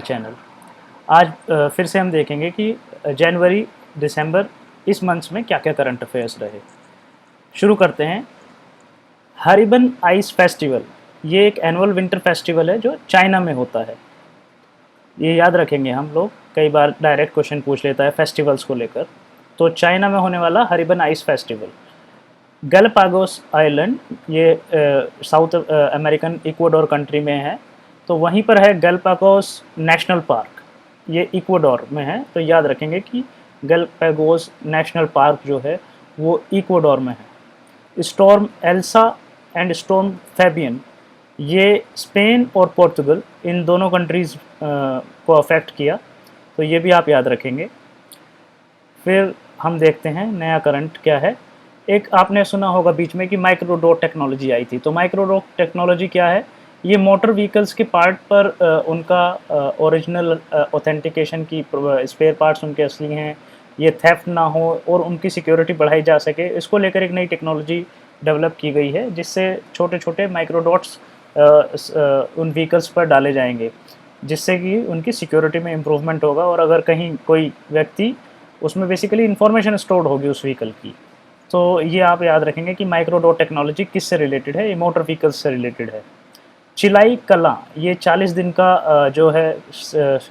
Channel. आज फिर से हम देखेंगे कि जनवरी दिसंबर इस मंथ्स में क्या क्या करंट अफेयर्स रहे। शुरू करते हैं। हरिबन आइस फेस्टिवल, ये एक एनुअल विंटर फेस्टिवल है जो चाइना में होता है। ये याद रखेंगे हम लोग, कई बार डायरेक्ट क्वेश्चन पूछ लेता है फेस्टिवल्स को लेकर। तो चाइना में होने वाला हरिबन आइस फेस्टिवल। गैलापागोस आइलैंड, ये साउथ अमेरिकन इक्वाडोर कंट्री में है, तो वहीं पर है गैलापागोस नेशनल पार्क, ये इक्वाडोर में है। तो याद रखेंगे कि गैलापागोस नेशनल पार्क जो है वो इक्वाडोर में है। Storm Elsa and storm Fabian, ये स्पेन और पोर्तुगल इन दोनों कंट्रीज़ को अफेक्ट किया, तो ये भी आप याद रखेंगे। फिर हम देखते हैं नया करंट क्या है। एक आपने सुना होगा बीच में कि माइक्रोडॉट टेक्नोलॉजी आई थी। तो माइक्रोडॉट टेक्नोलॉजी क्या है? ये मोटर व्हीकल्स के पार्ट पर उनका ओरिजिनल ऑथेंटिकेशन की स्पेयर पार्ट्स उनके असली हैं, ये थेफ्ट ना हो और उनकी सिक्योरिटी बढ़ाई जा सके, इसको लेकर एक नई टेक्नोलॉजी डेवलप की गई है, जिससे छोटे छोटे माइक्रोडॉट्स उन व्हीकल्स पर डाले जाएंगे, जिससे कि उनकी सिक्योरिटी में इम्प्रूवमेंट होगा। और अगर कहीं कोई व्यक्ति, उसमें बेसिकली इंफॉर्मेशन स्टोर्ड होगी उस व्हीकल की। तो ये आप याद रखेंगे कि माइक्रोडॉट टेक्नोलॉजी किससे रिलेटेड है? ये मोटर व्हीकल्स से रिलेटेड है। चिलाई कला, ये 40 दिन का जो है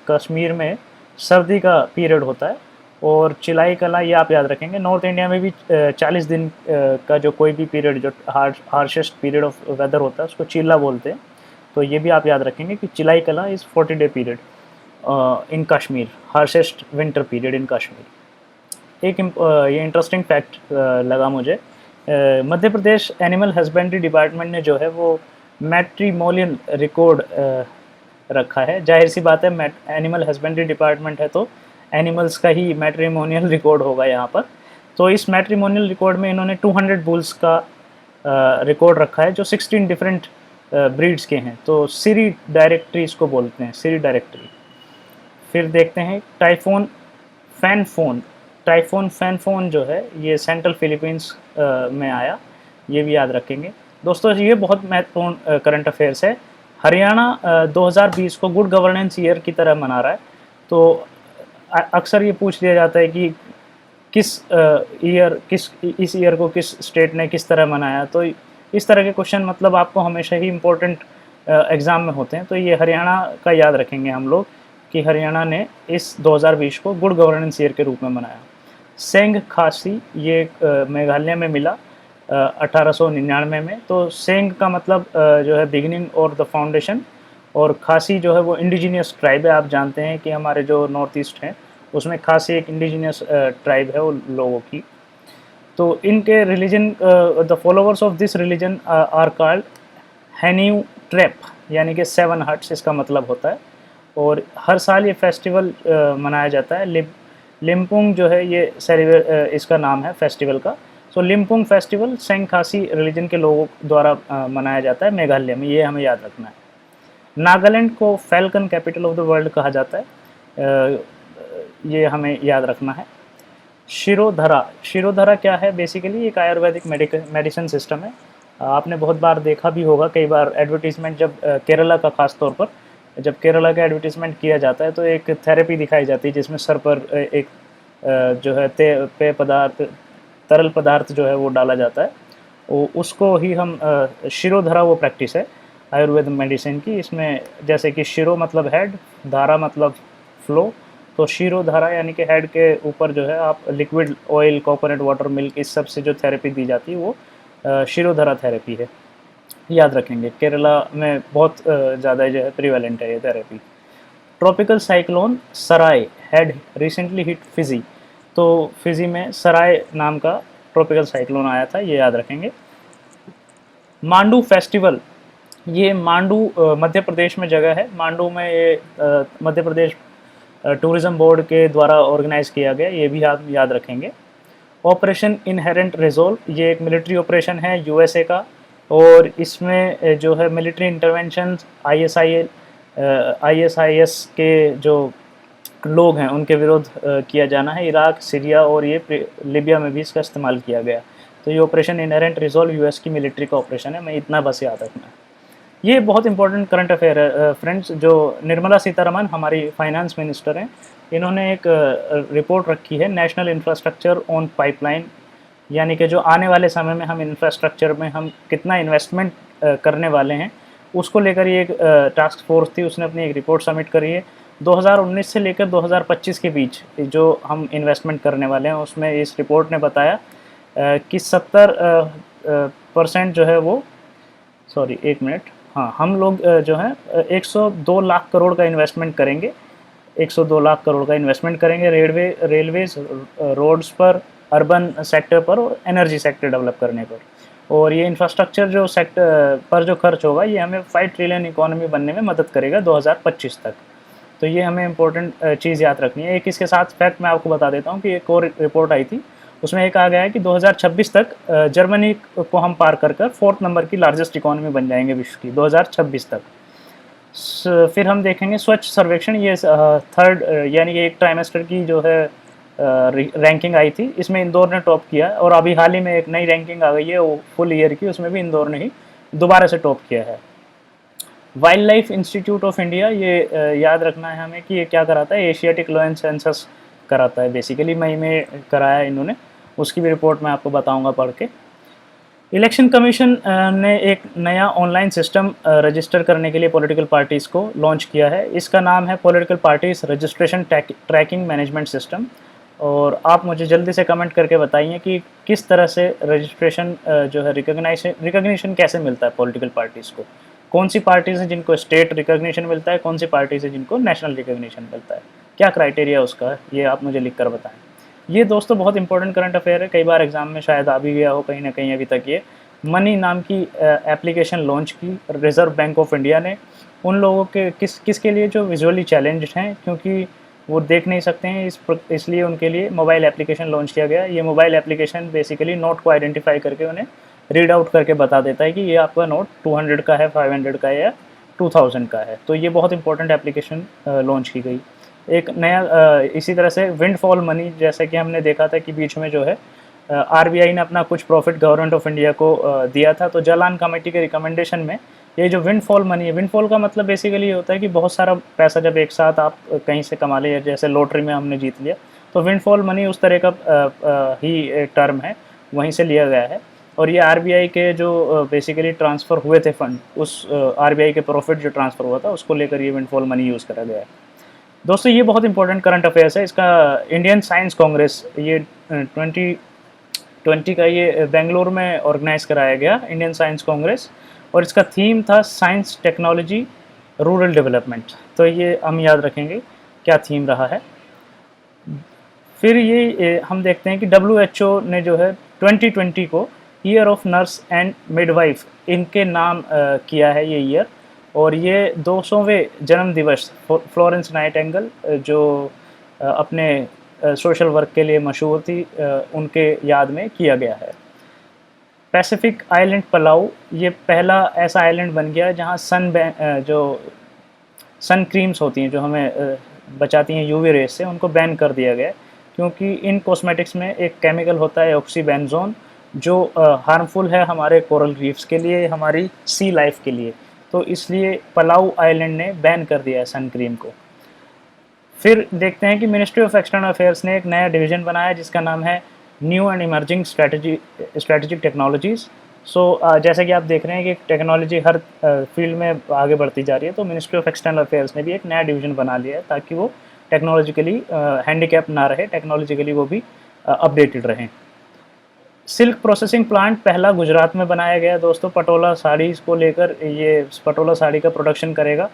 कश्मीर में सर्दी का पीरियड होता है। और चिलाई कला ये आप याद रखेंगे। नॉर्थ इंडिया में भी 40 दिन का जो कोई भी पीरियड, जो हार्शेस्ट पीरियड ऑफ वेदर होता है, उसको चिल्ला बोलते हैं। तो ये भी आप याद रखेंगे कि चिलाई कला is 40-day period in Kashmir, harshest winter period in Kashmir. एक ये इंटरेस्टिंग फैक्ट लगा मुझे। Madhya Pradesh animal husbandry department ने जो है वो मैट्रिमोनियल रिकॉर्ड रखा है। जाहिर सी बात है, एनिमल हस्बेंड्री डिपार्टमेंट है तो एनिमल्स का ही मैट्रिमोनियल रिकॉर्ड होगा यहाँ पर। तो इस मैट्रिमोनियल रिकॉर्ड में इन्होंने 200 बुल्स का रिकॉर्ड रखा है, जो 16 डिफरेंट ब्रीड्स के हैं। तो सीरी डायरेक्टरी इसको बोलते हैं, सीरी डायरेक्टरी। फिर देखते हैं टाइफोन फैनफोन। टाइफोन फैनफोन जो है ये सेंट्रल फिलीपींस में आया, ये भी याद रखेंगे। दोस्तों ये बहुत महत्वपूर्ण करंट अफेयर्स है। हरियाणा 2020 को गुड गवर्नेंस ईयर की तरह मना रहा है। तो अक्सर ये पूछ लिया जाता है कि इस ईयर को किस स्टेट ने किस तरह मनाया। तो इस तरह के क्वेश्चन मतलब आपको हमेशा ही इम्पोर्टेंट एग्ज़ाम में होते हैं। तो ये हरियाणा का याद रखेंगे हम लोग कि हरियाणा ने इस 2020 को गुड गवर्नेंस ईयर के रूप में मनाया। सेंग खासी, ये मेघालय में मिला 1899 में। तो सेंग का मतलब जो है बिगिनिंग और द फाउंडेशन, और खासी जो है वो इंडिजीनियस ट्राइब है। आप जानते हैं कि हमारे जो नॉर्थ ईस्ट हैं उसमें खासी एक इंडिजीनियस ट्राइब है वो लोगों की। तो इनके religion, the followers of this religion are called हैन्यू ट्रैप, यानी कि 7 हट्स इसका मतलब होता है। और हर साल ये फेस्टिवल मनाया जाता है। लिम्पुंग जो है ये इसका नाम है फेस्टिवल का। सो लिम्पुंग फेस्टिवल सेंग खासी रिलीजन के लोगों द्वारा मनाया जाता है मेघालय में, ये हमें याद रखना है। नागालैंड को falcon capital of the world कहा जाता है, ये हमें याद रखना है। शिरोधरा, शिरोधरा क्या है? बेसिकली एक आयुर्वेदिक मेडिसिन सिस्टम है। आपने बहुत बार देखा भी होगा, कई बार एडवर्टीजमेंट जब केरला का खास तौर पर जब केरला का एडवर्टीजमेंट किया जाता है तो एक थेरेपी दिखाई जाती है जिसमें सर पर एक जो है पेय पदार्थ, तरल पदार्थ जो है वो डाला जाता है। उसको ही हम शिरोधरा, वो प्रैक्टिस है आयुर्वेद मेडिसिन की। इसमें जैसे कि शिरो मतलब हेड, धारा मतलब फ्लो, तो शिरोधारा यानी कि हेड के ऊपर जो है आप liquid oil, coconut water, milk, इस सब से जो थेरेपी दी जाती है वो शिरोधारा थेरेपी है, याद रखेंगे। केरला में बहुत ज़्यादा जो है प्रिवेलेंट है ये therapy. Tropical cyclone Sarai had recently hit Fiji. तो फिजी में सराय नाम का ट्रॉपिकल साइक्लोन आया था, ये याद रखेंगे। मांडू फेस्टिवल, ये मांडू मध्य प्रदेश में जगह है। मांडू में ये मध्य प्रदेश टूरिज़्म बोर्ड के द्वारा ऑर्गेनाइज़ किया गया, ये भी आप याद रखेंगे। ऑपरेशन इनहेरेंट रिजोल्व, ये एक मिलिट्री ऑपरेशन है यूएसए का, और इसमें जो है मिलिट्री इंटरवेंशन आईएसआईएस के जो लोग हैं उनके विरुद्ध किया जाना है। इराक, सीरिया और ये लीबिया में भी इसका इस्तेमाल किया गया। तो ये ऑपरेशन इनहेरेंट रिजोल्व यूएस की मिलिट्री का ऑपरेशन है, मैं इतना बस याद रखना है। ये बहुत इंपॉर्टेंट करंट अफेयर है फ्रेंड्स। जो निर्मला सीतारमन हमारी फाइनेंस मिनिस्टर हैं, इन्होंने एक रिपोर्ट रखी है नेशनल इंफ्रास्ट्रक्चर ऑन पाइपलाइन, यानी कि जो आने वाले समय में हम इंफ्रास्ट्रक्चर में हम कितना इन्वेस्टमेंट करने वाले हैं, उसको लेकर ये एक टास्क फोर्स थी, उसने अपनी एक रिपोर्ट सबमिट करी है। 2019 से लेकर 2025 के बीच जो हम इन्वेस्टमेंट करने वाले हैं, उसमें इस रिपोर्ट ने बताया कि 70% जो है वो, सॉरी एक मिनट, हाँ, हम लोग जो है 102 लाख करोड़ का इन्वेस्टमेंट करेंगे, 102 लाख करोड़ का इन्वेस्टमेंट करेंगे रेलवेज, रोड्स पर, अर्बन सेक्टर पर और एनर्जी सेक्टर डेवलप करने पर। और ये इंफ्रास्ट्रक्चर जो सेक्टर पर जो खर्च होगा, ये हमें 5 ट्रिलियन इकोनॉमी बनने में मदद करेगा 2025 तक। तो ये हमें इम्पोर्टेंट चीज़ याद रखनी है। एक इसके साथ फैक्ट मैं आपको बता देता हूँ कि एक और रिपोर्ट आई थी, उसमें एक आ गया है कि 2026 तक जर्मनी को हम पार कर 4th नंबर की लार्जेस्ट इकोनॉमी बन जाएंगे विश्व की, 2026 तक। फिर हम देखेंगे स्वच्छ सर्वेक्षण, ये थर्ड यानी कि एक ट्राइमेस्टर की जो है रैंकिंग आई थी, इसमें इंदौर ने टॉप किया। और अभी हाल ही में एक नई रैंकिंग आ गई है वो फुल ईयर की, उसमें भी इंदौर ने ही दोबारा से टॉप किया है। Wild life institute of India, ये याद रखना है हमें कि ये क्या कराता है, एशियाटिक लॉ एंड सेंसस कराता है बेसिकली, मई में कराया इन्होंने, उसकी भी रिपोर्ट मैं आपको बताऊंगा पढ़ के। इलेक्शन कमीशन ने एक नया ऑनलाइन सिस्टम रजिस्टर करने के लिए पॉलिटिकल पार्टीज़ को लॉन्च किया है। इसका नाम है political parties registration tracking management system. और आप मुझे जल्दी से कमेंट करके बताइए कि किस तरह से रजिस्ट्रेशन जो है रिकग्निशन कैसे मिलता है पॉलिटिकल पार्टीज़ को, कौन सी पार्टीज़ हैं जिनको स्टेट रिकग्निशन मिलता है, कौन सी पार्टीज़ हैं जिनको नेशनल रिकग्निशन मिलता है, क्या क्राइटेरिया उसका है, ये आप मुझे लिख कर बताएं। ये दोस्तों बहुत इंपॉर्टेंट करंट अफेयर है, कई बार एग्जाम में शायद आ भी गया हो कहीं ना कहीं अभी तक। ये मनी नाम की एप्लीकेशन लॉन्च की रिजर्व बैंक ऑफ इंडिया ने उन लोगों के किसके लिए जो विजुअली चैलेंज्ड हैं, क्योंकि वो देख नहीं सकते हैं, इसलिए उनके लिए मोबाइल एप्लीकेशन लॉन्च किया गया। ये मोबाइल एप्लीकेशन बेसिकली नोट को आइडेंटिफाई करके उन्हें रीड आउट करके बता देता है कि ये आपका नोट 200 का है, 500 का है या 2000 का है। तो ये बहुत इंपॉर्टेंट एप्लीकेशन लॉन्च की गई। एक नया इसी तरह से विंडफॉल मनी, जैसे कि हमने देखा था कि बीच में जो है आरबीआई ने अपना कुछ प्रॉफिट गवर्नमेंट ऑफ इंडिया को दिया था, तो जालान कमेटी के रिकमेंडेशन में ये जो विंडफॉल मनी है, विंडफॉल का मतलब बेसिकली ये होता है कि बहुत सारा पैसा जब एक साथ आप कहीं से कमा ले, जैसे लॉटरी में हमने जीत लिया, तो विंडफॉल मनी उस तरह का ही टर्म है, वहीं से लिया गया है। और ये आरबीआई के जो बेसिकली ट्रांसफ़र हुए थे फंड, उस आरबीआई के प्रॉफिट जो ट्रांसफ़र हुआ था उसको लेकर ये विंडफॉल मनी यूज़ करा गया है। दोस्तों ये बहुत इंपॉर्टेंट करंट अफेयर्स है। इसका इंडियन साइंस कांग्रेस, ये 2020 का ये बेंगलुरु में ऑर्गेनाइज कराया गया इंडियन साइंस कांग्रेस, और इसका थीम था साइंस टेक्नोलॉजी रूरल डेवलपमेंट। तो ये हम याद रखेंगे क्या थीम रहा है। फिर ये हम देखते हैं कि WHO ने जो है 2020 को year of nurse and midwife इनके नाम किया है ये ईयर, और ये 200वें जन्म दिवस फ्लोरेंस नाइटिंगेल जो अपने सोशल वर्क के लिए मशहूर थी, उनके याद में किया गया है। पैसिफिक आइलैंड पलाऊ, ये पहला ऐसा आइलैंड बन गया जहाँ जो सन क्रीम्स होती हैं जो हमें बचाती हैं यूवी रेस से, उनको बैन कर दिया गया, क्योंकि इन कॉस्मेटिक्स में एक केमिकल होता है ऑक्सीबेंजोन, जो हार्मफुल है हमारे कोरल रीफ्स के लिए, हमारी सी लाइफ के लिए। तो इसलिए पलाऊ आइलैंड ने बैन कर दिया है सन क्रीम को। फिर देखते हैं कि मिनिस्ट्री ऑफ एक्सटर्नल अफेयर्स ने एक नया डिवीज़न बनाया जिसका नाम है new and emerging strategic technologies. जैसे कि आप देख रहे हैं कि टेक्नोलॉजी हर फील्ड में आगे बढ़ती जा रही है, तो मिनिस्ट्री ऑफ एक्सटर्नल अफेयर्स ने भी एक नया डिवीज़न बना लिया है ताकि वो टेक्नोलॉजिकली हैंडीकैप ना रहे, टेक्नोलॉजिकली वो भी अपडेटेड रहें। सिल्क प्रोसेसिंग प्लांट पहला गुजरात में बनाया गया दोस्तों, पटोला साड़ीज़ को लेकर ये पटोला साड़ी का प्रोडक्शन करेगा।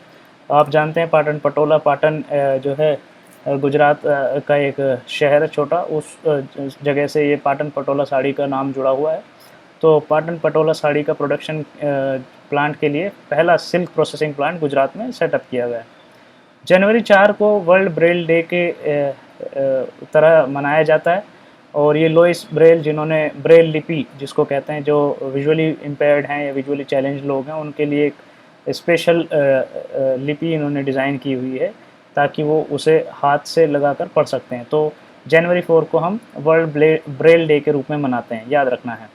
आप जानते हैं पाटन पटोला, पाटन जो है गुजरात का एक शहर है छोटा, उस जगह से ये पाटन पटोला साड़ी का नाम जुड़ा हुआ है। तो पाटन पटोला साड़ी का प्रोडक्शन प्लांट के लिए पहला सिल्क प्रोसेसिंग प्लांट गुजरात में सेटअप किया गया है। जनवरी 4 को वर्ल्ड ब्रेल डे के तरह मनाया जाता है, और ये लोइस ब्रेल, जिन्होंने ब्रेल लिपि जिसको कहते हैं, जो विजुअली इम्पेयर्ड हैं या विजुअली चैलेंज लोग हैं, उनके लिए एक स्पेशल लिपि इन्होंने डिज़ाइन की हुई है ताकि वो उसे हाथ से लगाकर पढ़ सकते हैं। तो जनवरी 4 को हम वर्ल्ड ब्रेल डे के रूप में मनाते हैं, याद रखना है।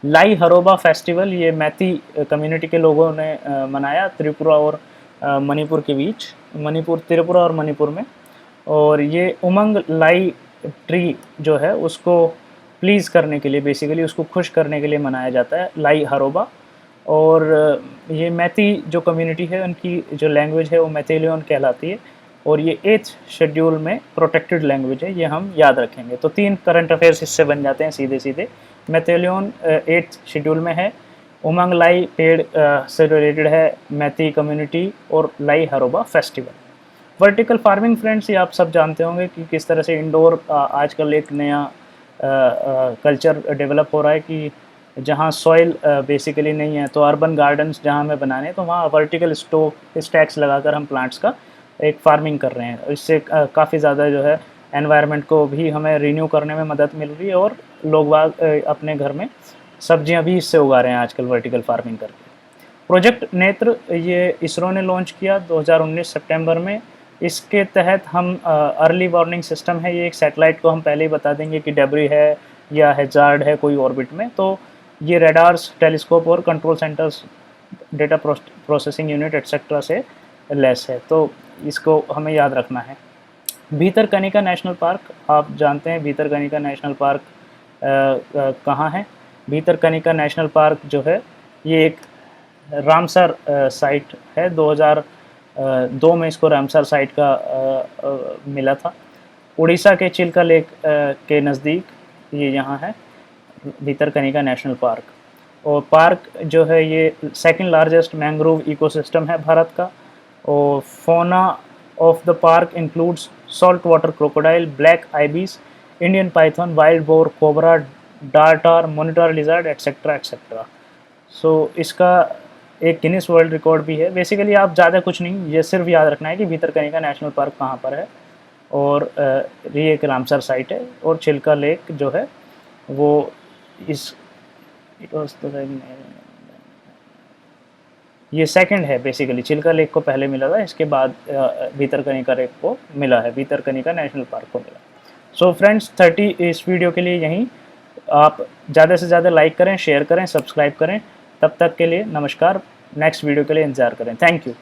लाई हरोबा फेस्टिवल ये मैती कम्युनिटी के लोगों ने मनाया त्रिपुरा और मणिपुर के बीच, मणिपुर, त्रिपुरा और मणिपुर में। और ये उमंग लाई ट्री जो है उसको प्लीज़ करने के लिए, बेसिकली उसको खुश करने के लिए मनाया जाता है, लाई हरोबा। और ये मैती जो कम्युनिटी है उनकी जो लैंग्वेज है वो मैतेलियन कहलाती है, और ये 8th शेड्यूल में प्रोटेक्टेड लैंग्वेज है, ये हम याद रखेंगे। तो 3 करंट अफेयर्स इससे बन जाते हैं सीधे सीधे। मैतेलियन 8th शेड्यूल में है, उमंग लाई पेड़ से रिलेटेड है, मैती कम्युनिटी, और लाई हरोबा फेस्टिवल। वर्टिकल फार्मिंग फ्रेंड्स, ये आप सब जानते होंगे कि किस तरह से इंडोर आजकल एक नया कल्चर डेवलप हो रहा है कि जहाँ सॉइल बेसिकली नहीं है, तो अर्बन गार्डन्स जहाँ हमें बनाने, तो वहाँ वर्टिकल स्टैक्स लगाकर हम प्लांट्स का एक फार्मिंग कर रहे हैं। इससे काफ़ी ज़्यादा जो है एनवायरनमेंट को भी हमें रिन्यू करने में मदद मिल रही है, और लोग अपने घर में सब्जियां भी इससे उगा रहे हैं आजकल वर्टिकल फार्मिंग करके। प्रोजेक्ट नेत्र ये इसरो ने लॉन्च किया 2019 सितंबर में। इसके तहत हम अर्ली वार्निंग सिस्टम है, ये एक सैटेलाइट को हम पहले ही बता देंगे कि डेब्री है या हैजार्ड है कोई ऑर्बिट में, तो ये रेडार्स, टेलीस्कोप और control centres, data processing unit etcetera से लेस है, तो इसको हमें याद रखना है। भीतरकनिका नेशनल पार्क, आप जानते हैं भीतरकनिका नेशनल पार्क कहाँ है। भीतरकनिका नेशनल पार्क जो है ये एक रामसर साइट है, 2002 में इसको रामसर साइट का मिला था। उड़ीसा के चिल्का लेक के नज़दीक ये यहाँ है भीतरकनिका नेशनल पार्क। और पार्क जो है ये सेकंड लार्जेस्ट मैंग्रोव इकोसिस्टम है भारत का। और fauna of the park includes salt water crocodile, black ibis, Indian python, wild boar, cobra, darter, monitor lizard, etcetera etcetera. So इसका एक गिनीज वर्ल्ड रिकॉर्ड भी है। बेसिकली आप ज़्यादा कुछ नहीं, ये सिर्फ याद रखना है कि भीतरकनिका नेशनल पार्क कहाँ पर है, और ये एक रामसर साइट है। और चिल्का लेक जो है वो इस ये सेकंड है, बेसिकली चिल्का लेक को पहले मिला था, इसके बाद भीतरकनिका लेक को मिला है, भीतरकनिका नेशनल पार्क को मिला। सो फ्रेंड्स 30 इस वीडियो के लिए यहीं, आप ज़्यादा से ज़्यादा लाइक करें, शेयर करें, सब्सक्राइब करें। तब तक के लिए नमस्कार, नेक्स्ट वीडियो के लिए इंतज़ार करें। Thank you.